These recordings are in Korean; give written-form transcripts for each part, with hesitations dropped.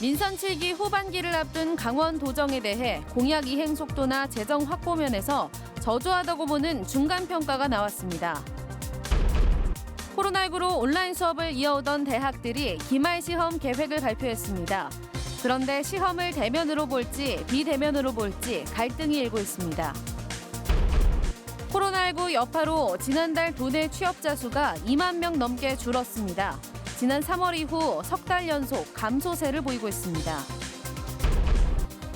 민선 7기 후반기를 앞둔 강원도정에 대해 공약 이행 속도나 재정 확보 면에서 저조하다고 보는 중간평가가 나왔습니다. 코로나19로 온라인 수업을 이어오던 대학들이 기말 시험 계획을 발표했습니다. 그런데 시험을 대면으로 볼지 비대면으로 볼지 갈등이 일고 있습니다. 코로나19 여파로 지난달 도내 취업자 수가 2만 명 넘게 줄었습니다. 지난 3월 이후 석 달 연속 감소세를 보이고 있습니다.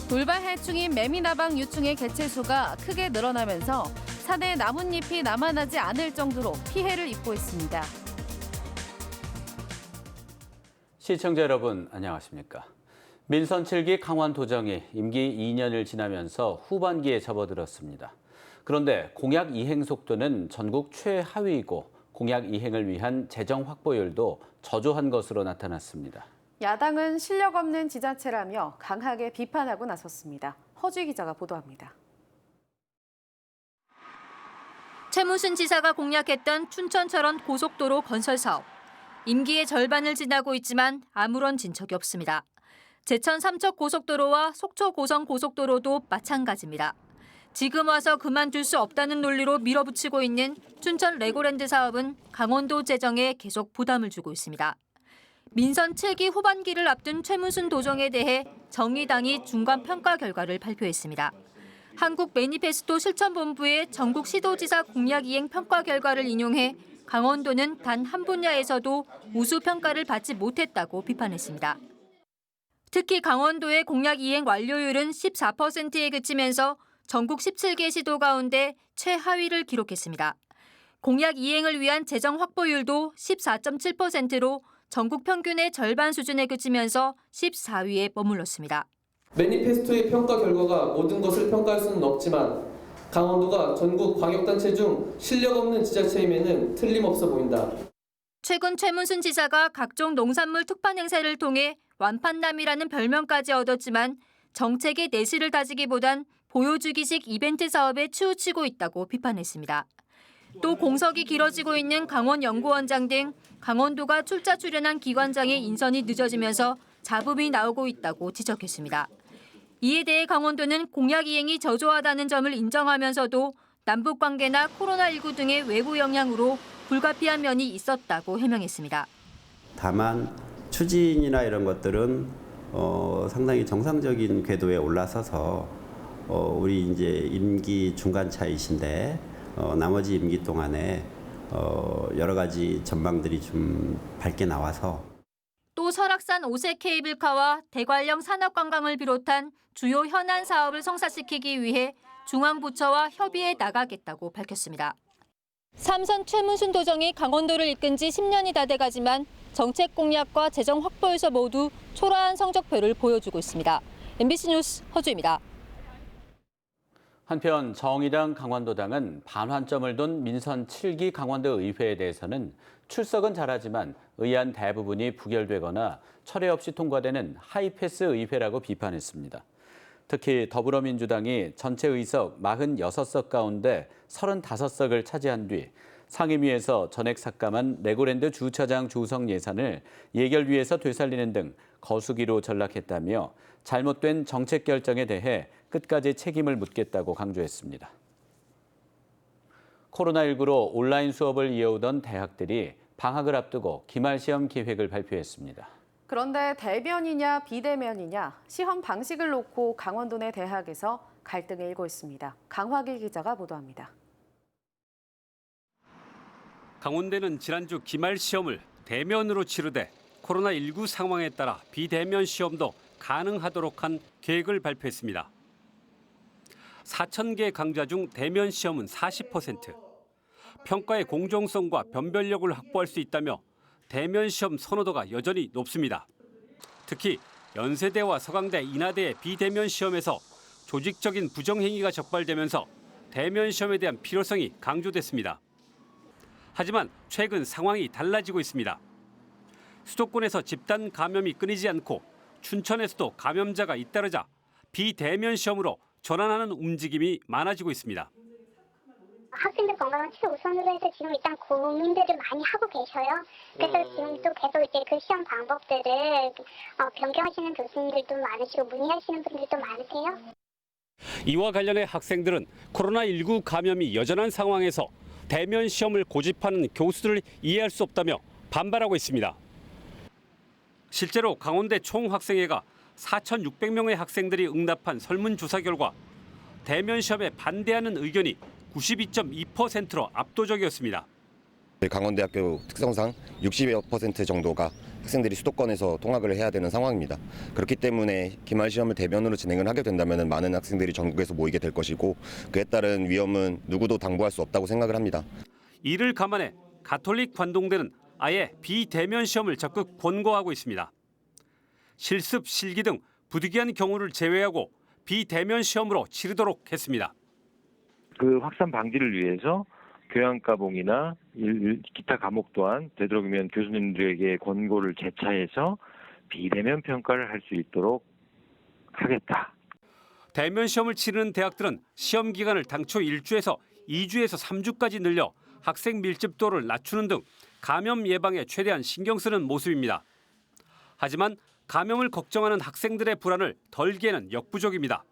돌발 해충인 매미나방 유충의 개체 수가 크게 늘어나면서 산에 나뭇잎이 남아나지 않을 정도로 피해를 입고 있습니다. 시청자 여러분 안녕하십니까? 민선 7기 강원도정이 임기 2년을 지나면서 후반기에 접어들었습니다. 그런데 공약 이행 속도는 전국 최하위이고 공약 이행을 위한 재정 확보율도 저조한 것으로 나타났습니다. 야당은 실력 없는 지자체라며 강하게 비판하고 나섰습니다. 허주희 기자가 보도합니다. 최무순 지사가 공약했던 춘천철원 고속도로 건설 사업. 임기의 절반을 지나고 있지만 아무런 진척이 없습니다. 제천 삼척 고속도로와 속초 고성 고속도로도 마찬가지입니다. 지금 와서 그만둘 수 없다는 논리로 밀어붙이고 있는 춘천 레고랜드 사업은 강원도 재정에 계속 부담을 주고 있습니다. 민선 7기 후반기를 앞둔 최무순 도정에 대해 정의당이 중간 평가 결과를 발표했습니다. 한국 매니페스토 실천본부의 전국 시도지사 공약 이행 평가 결과를 인용해 강원도는 단 한 분야에서도 우수 평가를 받지 못했다고 비판했습니다. 특히 강원도의 공약 이행 완료율은 14%에 그치면서 전국 17개 시도 가운데 최하위를 기록했습니다. 공약 이행을 위한 재정 확보율도 14.7%로 전국 평균의 절반 수준에 그치면서 14위에 머물렀습니다. 매니페스토의 평가 결과가 모든 것을 평가할 수는 없지만 강원도가 전국 광역단체 중 실력 없는 지자체임에는 틀림없어 보인다. 최근 최문순 지사가 각종 농산물 특판 행사를 통해 완판남이라는 별명까지 얻었지만 정책의 내실을 다지기보단 보여주기식 이벤트 사업에 치우치고 있다고 비판했습니다. 또 공석이 길어지고 있는 강원연구원장 등 강원도가 출자 출연한 기관장의 인선이 늦어지면서 잡음이 나오고 있다고 지적했습니다. 이에 대해 강원도는 공약 이행이 저조하다는 점을 인정하면서도 남북관계나 코로나19 등의 외부 영향으로 불가피한 면이 있었다고 해명했습니다. 다만 추진이나 이런 것들은 상당히 정상적인 궤도에 올라서서 우리 이제 임기 중간 차이신데 나머지 임기 동안에 여러 가지 전망들이 좀 밝게 나와서 또 설악산 오색 케이블카와 대관령 산업관광을 비롯한 주요 현안 사업을 성사시키기 위해 중앙부처와 협의해 나가겠다고 밝혔습니다. 삼선 최문순 도정이 강원도를 이끈 지 10년이 다 돼가지만 정책 공약과 재정 확보에서 모두 초라한 성적표를 보여주고 있습니다. MBC 뉴스 허주입니다. 한편 정의당 강원도당은 반환점을 둔 민선 7기 강원도 의회에 대해서는 출석은 잘하지만 의안 대부분이 부결되거나 철회 없이 통과되는 하이패스 의회라고 비판했습니다. 특히 더불어민주당이 전체 의석 46석 가운데 35석을 차지한 뒤 상임위에서 전액 삭감한 레고랜드 주차장 조성 예산을 예결위에서 되살리는 등 거수기로 전락했다며 잘못된 정책 결정에 대해 끝까지 책임을 묻겠다고 강조했습니다. 코로나19로 온라인 수업을 이어오던 대학들이 방학을 앞두고 기말 시험 계획을 발표했습니다. 그런데 대면이냐 비대면이냐 시험 방식을 놓고 강원도 내 대학에서 갈등이 일고 있습니다. 강화길 기자가 보도합니다. 강원대는 지난주 기말 시험을 대면으로 치르되 코로나19 상황에 따라 비대면 시험도 가능하도록 한 계획을 발표했습니다. 4,000개 강좌 중 대면 시험은 40%, 평가의 공정성과 변별력을 확보할 수 있다며 대면 시험 선호도가 여전히 높습니다. 특히 연세대와 서강대, 인하대의 비대면 시험에서 조직적인 부정행위가 적발되면서 대면 시험에 대한 필요성이 강조됐습니다. 하지만 최근 상황이 달라지고 있습니다. 수도권에서 집단 감염이 끊이지 않고 춘천에서도 감염자가 잇따르자 비대면 시험으로 전환하는 움직임이 많아지고 있습니다. 학생들 건강은 최우선으로 해서 지금 일단 고민들을 많이 하고 계셔요. 그래서 지금도 계속 이제 그 시험 방법들을 변경하시는 교수님들도 많으시고 문의하시는 분들도 많으세요. 이와 관련해 학생들은 코로나19 감염이 여전한 상황에서 대면 시험을 고집하는 교수들을 이해할 수 없다며 반발하고 있습니다. 실제로 강원대 총학생회가 4,600명의 학생들이 응답한 설문조사 결과 대면 시험에 반대하는 의견이 92.2%로 압도적이었습니다. 강원대학교 특성상 60% 정도가 학생들이 수도권에서 통학을 해야 되는 상황입니다. 그렇기 때문에 기말 시험을 대면으로 진행을 하게 된다면 많은 학생들이 전국에서 모이게 될 것이고 그에 따른 위험은 누구도 당부할 수 없다고 생각을 합니다. 이를 감안해 가톨릭 관동대는 아예 비대면 시험을 적극 권고하고 있습니다. 실습, 실기 등 부득이한 경우를 제외하고 비대면 시험으로 치르도록 했습니다. 그 확산 방지를 위해서 교양과목이나 기타 과목 또한 되도록이면 교수님들에게 권고를 재차해서 비대면 평가를 할 수 있도록 하겠다. 대면 시험을 치르는 대학들은 시험 기간을 당초 1주에서 2주에서 3주까지 늘려 학생 밀집도를 낮추는 등 감염 예방에 최대한 신경 쓰는 모습입니다. 하지만 감염을 걱정하는 학생들의 불안을 덜기에는 역부족입니다.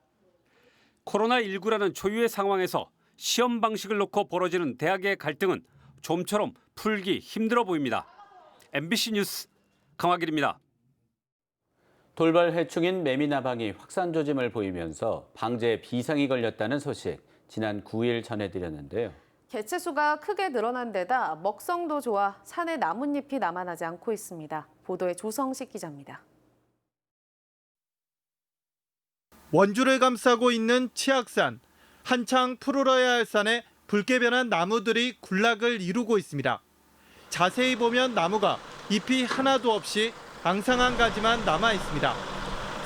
코로나19라는 초유의 상황에서 시험 방식을 놓고 벌어지는 대학의 갈등은 좀처럼 풀기 힘들어 보입니다. MBC 뉴스 강화길입니다. 돌발 해충인 매미나방이 확산 조짐을 보이면서 방제에 비상이 걸렸다는 소식 지난 9일 전해드렸는데요. 개체수가 크게 늘어난 데다 먹성도 좋아 산에 나뭇잎이 남아나지 않고 있습니다. 보도에 조성식 기자입니다. 원주를 감싸고 있는 치악산. 한창 푸르러야 할 산에 붉게 변한 나무들이 군락을 이루고 있습니다. 자세히 보면 나무가 잎이 하나도 없이 앙상한 가지만 남아 있습니다.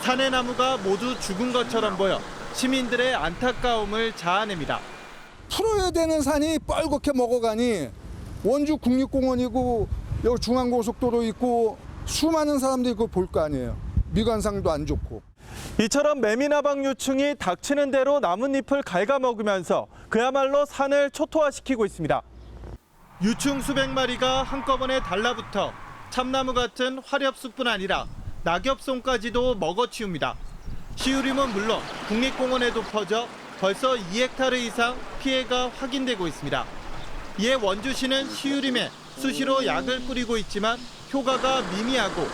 산의 나무가 모두 죽은 것처럼 보여 시민들의 안타까움을 자아냅니다. 풀어야 되는 산이 뻘겋게 먹어가니 원주 국립공원이고 여기 중앙고속도로 있고 수많은 사람들이 그거 볼 거 아니에요. 미관상도 안 좋고. 이처럼 매미나방 유충이 닥치는 대로 나뭇잎을 갉아먹으면서 그야말로 산을 초토화시키고 있습니다. 유충 수백 마리가 한꺼번에 달라붙어 참나무 같은 화렵숲뿐 아니라 낙엽송까지도 먹어치웁니다. 시우림은 물론 국립공원에도 퍼져 벌써 2헥타르 이상 피해가 확인되고 있습니다. 이에 원주시는 시우림에 수시로 약을 뿌리고 있지만 효과가 미미하고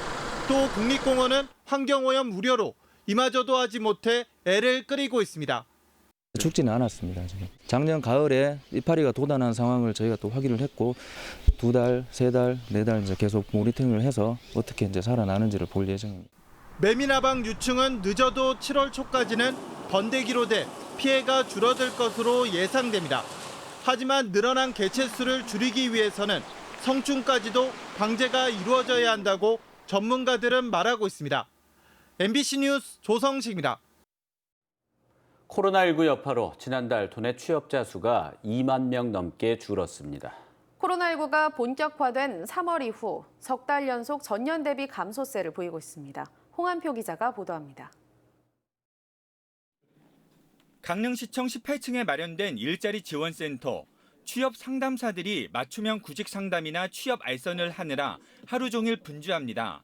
또 국립공원은 환경오염 우려로 이마저도 하지 못해 애를 끓이고 있습니다. 죽지는 않았습니다. 지금. 작년 가을에 이파리가 도단한 상황을 저희가 또 확인을 했고 2달, 3달, 4달 이제 계속 모니터링을 해서 어떻게 이제 살아나는지를 볼 예정입니다. 매미나방 유충은 늦어도 7월 초까지는 번데기로 돼 피해가 줄어들 것으로 예상됩니다. 하지만 늘어난 개체수를 줄이기 위해서는 성충까지도 방제가 이루어져야 한다고 전문가들은 말하고 있습니다. MBC 뉴스 조성식입니다. 코로나19 여파로 지난달 도내 취업자 수가 2만 명 넘게 줄었습니다. 코로나19가 본격화된 3월 이후 석 달 연속 전년 대비 감소세를 보이고 있습니다. 홍한표 기자가 보도합니다. 강릉시청 18층에 마련된 일자리 지원센터. 취업 상담사들이 맞춤형 구직 상담이나 취업 알선을 하느라 하루 종일 분주합니다.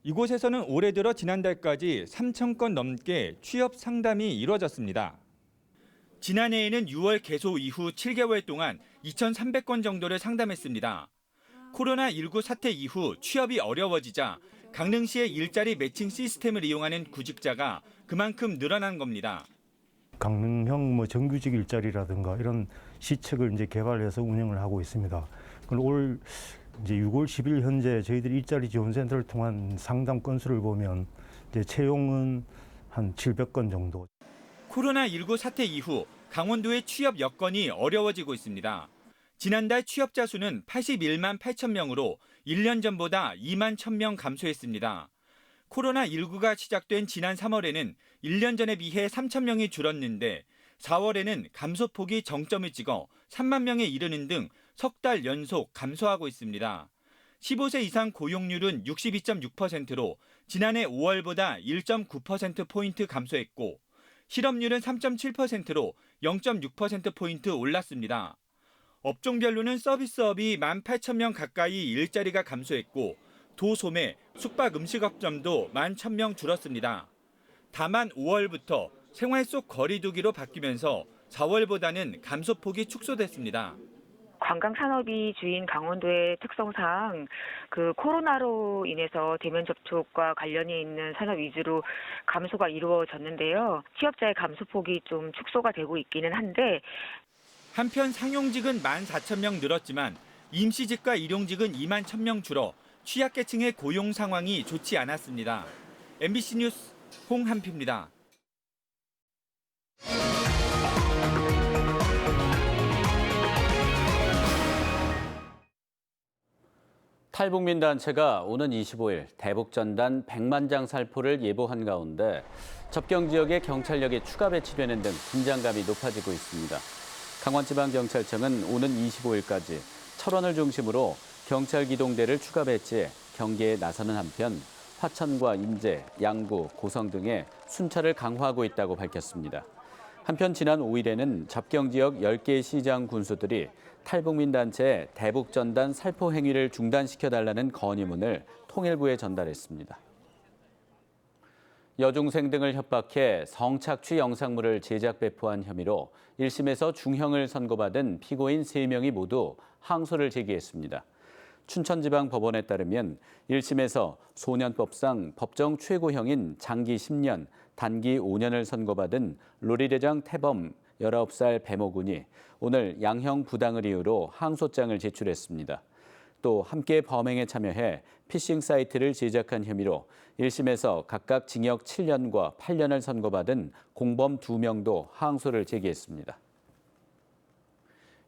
이곳에서는 올해 들어 지난달까지 3,000건 넘게 취업 상담이 이루어졌습니다. 지난해에는 6월 개소 이후 7개월 동안 2,300건 정도를 상담했습니다. 코로나19 사태 이후 취업이 어려워지자 강릉시의 일자리 매칭 시스템을 이용하는 구직자가 그만큼 늘어난 겁니다. 강릉형 정규직 일자리라든가 이런 시책을 이제 개발해서 운영을 하고 있습니다. 올 이제 6월 10일 현재 저희들이 일자리 지원센터를 통한 상담 건수를 보면 이제 채용은 한 700건 정도. 코로나19 사태 이후 강원도의 취업 여건이 어려워지고 있습니다. 지난달 취업자 수는 81만 8천 명으로 1년 전보다 2만 1,000명 감소했습니다. 코로나19가 시작된 지난 3월에는 1년 전에 비해 3천 명이 줄었는데 4월에는 감소폭이 정점을 찍어 3만 명에 이르는 등 석 달 연속 감소하고 있습니다. 15세 이상 고용률은 62.6%로 지난해 5월보다 1.9%포인트 감소했고 실업률은 3.7%로 0.6%포인트 올랐습니다. 업종별로는 서비스업이 18,000명 가까이 일자리가 감소했고 도소매, 숙박 음식업점도 11,000명 줄었습니다. 다만 5월부터 생활 속 거리두기로 바뀌면서 4월보다는 감소폭이 축소됐습니다. 관광 산업이 주인 강원도의 특성상 그 코로나로 인해서 대면 접촉과 관련이 있는 산업 위주로 감소가 이루어졌는데요. 취업자의 감소폭이 좀 축소가 되고 있기는 한데 한편 상용직은 14,000명 늘었지만 임시직과 일용직은 21,000명 줄어 취약계층의 고용 상황이 좋지 않았습니다. MBC 뉴스 홍한표입니다. 탈북민 단체가 오는 25일 대북전단 100만 장 살포를 예보한 가운데 접경 지역에 경찰력이 추가 배치되는 등 긴장감이 높아지고 있습니다. 강원지방경찰청은 오는 25일까지 철원을 중심으로 경찰 기동대를 추가 배치해 경계에 나서는 한편 화천과 인제, 양구, 고성 등에 순찰을 강화하고 있다고 밝혔습니다. 한편 지난 5일에는 접경 지역 10개의 시장 군수들이 탈북민 단체의 대북전단 살포 행위를 중단시켜달라는 건의문을 통일부에 전달했습니다. 여중생 등을 협박해 성착취 영상물을 제작 배포한 혐의로 1심에서 중형을 선고받은 피고인 3명이 모두 항소를 제기했습니다. 춘천지방법원에 따르면 1심에서 소년법상 법정 최고형인 장기 10년, 단기 5년을 선고받은 로리대장 태범 19살 배모군이 오늘 양형 부당을 이유로 항소장을 제출했습니다. 또 함께 범행에 참여해 피싱 사이트를 제작한 혐의로 1심에서 각각 징역 7년과 8년을 선고받은 공범 2명도 항소를 제기했습니다.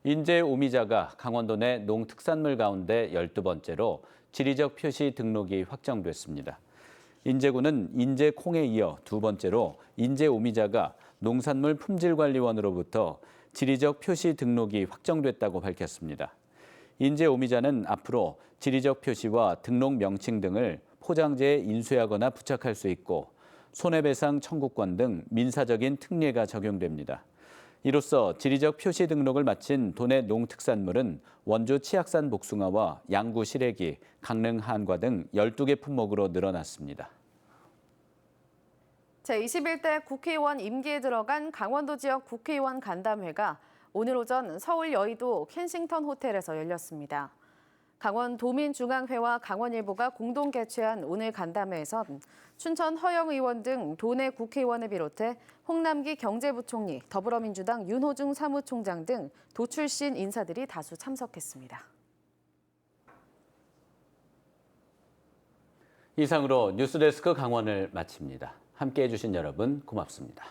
인제 오미자가 강원도 내 농특산물 가운데 12번째로 지리적 표시 등록이 확정됐습니다. 인제군은 인제콩에 이어 2번째로 인제 오미자가 농산물 품질관리원으로부터 지리적 표시 등록이 확정됐다고 밝혔습니다. 인제 오미자는 앞으로 지리적 표시와 등록 명칭 등을 포장재에 인쇄하거나 부착할 수 있고 손해배상 청구권 등 민사적인 특례가 적용됩니다. 이로써 지리적 표시 등록을 마친 도내 농특산물은 원주 치악산 복숭아와 양구 시래기, 강릉 한과 등 12개 품목으로 늘어났습니다. 제21대 국회의원 임기에 들어간 강원도 지역 국회의원 간담회가 오늘 오전 서울 여의도 켄싱턴 호텔에서 열렸습니다. 강원도민중앙회와 강원일보가 공동 개최한 오늘 간담회에선 춘천 허영 의원 등 도내 국회의원을 비롯해 홍남기 경제부총리, 더불어민주당 윤호중 사무총장 등 도 출신 인사들이 다수 참석했습니다. 이상으로 뉴스데스크 강원을 마칩니다. 함께해 주신 여러분 고맙습니다.